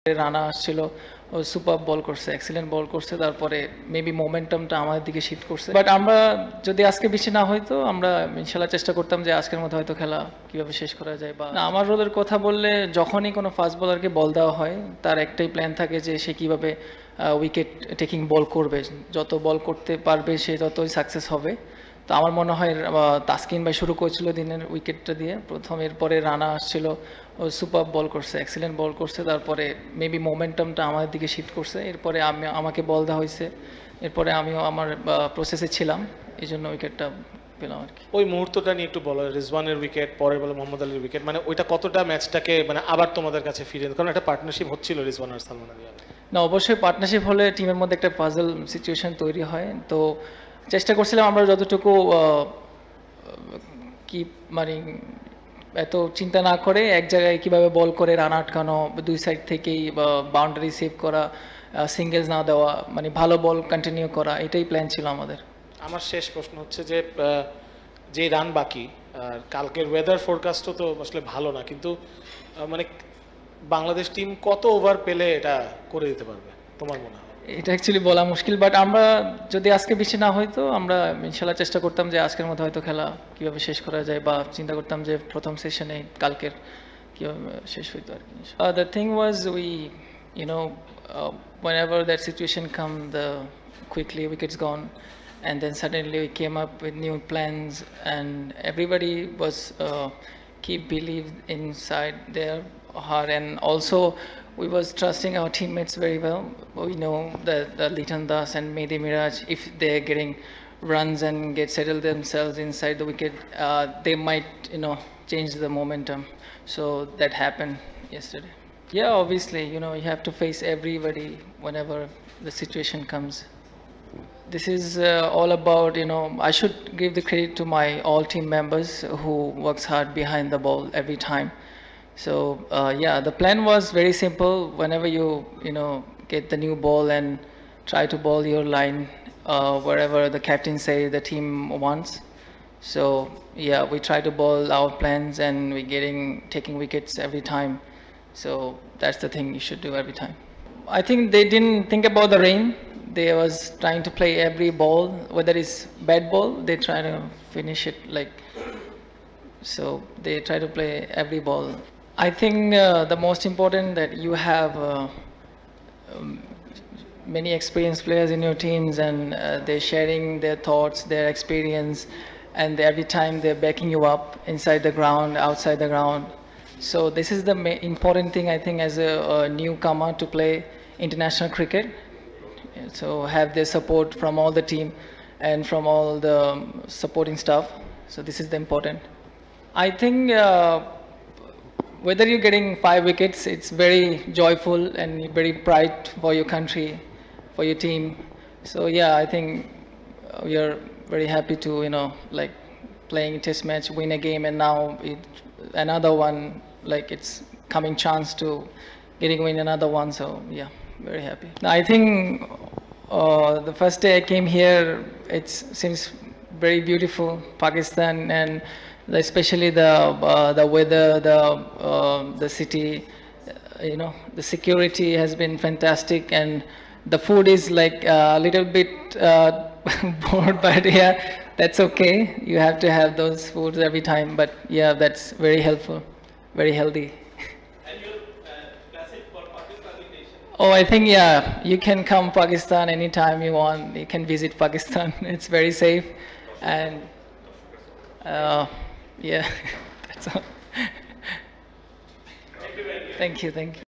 রানা আসছিল, ও সুপার বল করছে, এক্সিলেন্ট বল করছে, তারপরে মেবি মোমেন্টামটা আমাদের দিকে শিফট করছে। বাট আমরা যদি আজকে বৃষ্টি না হয়তো আমরা ইনশাল্লাহ চেষ্টা করতাম যে আজকের মধ্যে হয়তো খেলা কিভাবে শেষ করা যায়। বা না, আমার রোলের কথা বললে যখনই কোনো ফাস্ট বোলারকে বল দেওয়া হয় তার একটাই প্ল্যান থাকে যে সে কিভাবে উইকেট টেকিং বল করবে, যত বল করতে পারবে সে ততই সাকসেস হবে। তো আমার মনে হয় তাসকিন ভাই শুরু করেছিল দিনের উইকেটটা দিয়ে প্রথম, এরপরে রানা আসছিল, ও সুপার বল করছে, এক্সিলেন্ট বল করছে, তারপরে মেবি মোমেন্টামটা আমাদের দিকে শিফট করছে। এরপরে আমাকে বল দেওয়া হয়েছে, এরপরে আমিও আমার প্রসেসে ছিলাম, এই জন্য উইকেটটা পেলাম আর কি। ওই মুহূর্তটা নিয়ে একটু বলো, রিজওয়ানের উইকেট, পরের বলে মোহাম্মদ আলীর উইকেট, মানে ওইটা কতটা ম্যাচটাকে মানে আবার তোমাদের কাছে ফিরে, কারণ একটা পার্টনারশিপ হচ্ছিল রিজওয়ান আর সালমান আলী। না, অবশ্যই পার্টনারশিপ হলে টিমের মধ্যে একটা পাজল সিচুয়েশন তৈরি হয়। তো চেষ্টা করছিলাম আমরা যতটুকু কি মানে এত চিন্তা না করে এক জায়গায় কিভাবে বল করে রান আটকানো, দুই সাইড থেকেই বাউন্ডারি সেভ করা, সিঙ্গেলস না দেওয়া, মানে ভালো বল কন্টিনিউ করা, এটাই প্ল্যান ছিল আমাদের। আমার শেষ প্রশ্ন হচ্ছে যে রান বাকি, আর কালকের ওয়েদার ফোরকাস্টও তো আসলে ভালো না, কিন্তু মানে বাংলাদেশ টিম কত ওভার পেলে এটা করে দিতে পারবে তোমার মনে হয়? এটা অ্যাকচুয়ালি বলা মুশকিল, বাট আমরা যদি আজকে বৃষ্টি না হয়তো আমরা ইনশাল্লাহ চেষ্টা করতাম যে আজকের মধ্যে হয়তো খেলা কিভাবে শেষ করা যায়, বা চিন্তা করতাম যে প্রথম সেশনে কালকের কিভাবে শেষ হইতো আর কি। The thing was we whenever that situation come, the quickly wickets gone, and then suddenly we came up with new plans, and everybody was keep believed inside their heart, and also we was trusting our teammates very well. We know that Litan Das and Mehdi Miraj, if they're getting runs and get settled themselves inside the wicket, they might change the momentum. So that happened yesterday. Yeah, obviously, you have to face everybody whenever the situation comes. This is all about, I should give the credit to my all team members who works hard behind the ball every time. So yeah, the plan was very simple. Whenever you get the new ball and try to ball your line wherever the captain say the team wants. So yeah, we try to ball our plans and we're taking wickets every time. So that's the thing you should do every time. I think they didn't think about the rain. They was trying to play every ball, whether it's bad ball, they try to finish it like. So they try to play every ball. I think the most important that you have many experienced players in your teams, and they're sharing their thoughts, their experience, and every time they're backing you up inside the ground, outside the ground. So this is the important thing, I think, as a newcomer to play international cricket. So have their support from all the team and from all the supporting staff. So this is the important. I think whether you're getting 5 wickets, it's very joyful and very pride for your country, for your team. So yeah, I think we are very happy to like playing a test match, win a game, and now another one, like it's coming chance to win another one. So yeah, very happy. I think the first day I came here, it seems very beautiful, Pakistan, and especially the weather, the city, the security has been fantastic, and the food is like a little bit bored, but yeah, that's okay. You have to have those foods every time, but yeah, that's very helpful, very healthy. And your classic for Pakistani nation? Oh, I think yeah, you can come Pakistan anytime you want. You can visit Pakistan. It's very safe, and yeah, that's all. Thank you very much. Thank you.